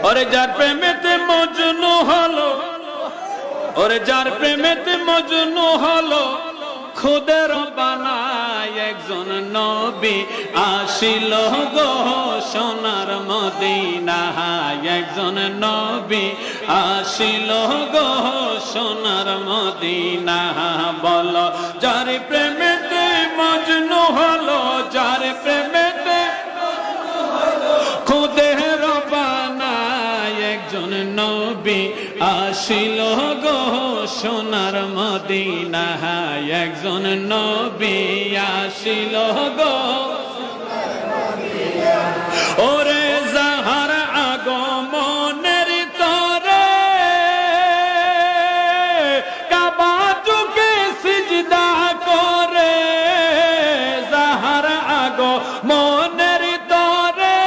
ওরে যার প্রেমেতে মজনু হলো, ওরে যার প্রেমেতে মজনু হলো, খুদের বানায় একজন নবী আসিল গো সোনার মদিনায়, একজন নবী আসিল গো সোনার মদিনা। বলো যার প্রেমেতে মজনু হলো, যার প্রেমেতে খুদের বানায় একজন নবী আসিল গো সোনার মদিনায়, একজন নবী আসিল গো। ওরে যাহার আগমনের তরে কাবা যুগে সিজদা করে, যাহার আগমনের তরে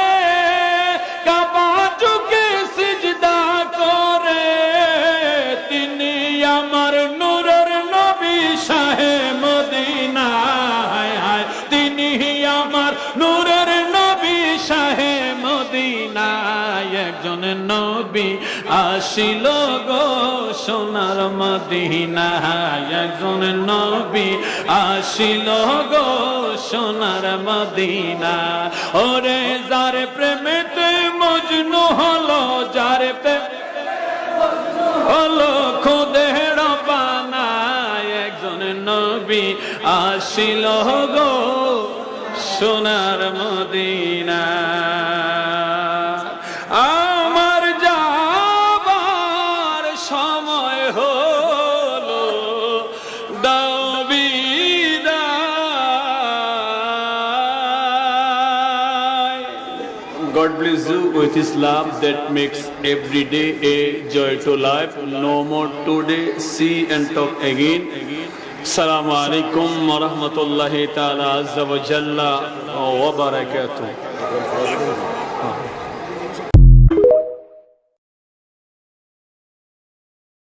কাবা যুগে সিজদা করে, তিনি আমার নূরের নবী শাহে মদিনা, তিনি আমার নূরের নবী শাহে মদিনা, একজন নবী আসিল গো সোনার মদিনা, একজন নবী আসিল গো সোনার মদিনা। ওরে যার প্রেমেতে মজনু হলো, যার হলো খুদের বানায় একজন নবী আসিল গো সোনার মদিনা। আমার যাবার সময় হলো, দাও বিদায়। God bless you with His love that makes every day a joy to life. No more today, see and talk again. Assalamu alaikum wa rahmatullahi ta'ala azza wa jalla wa barakatuh.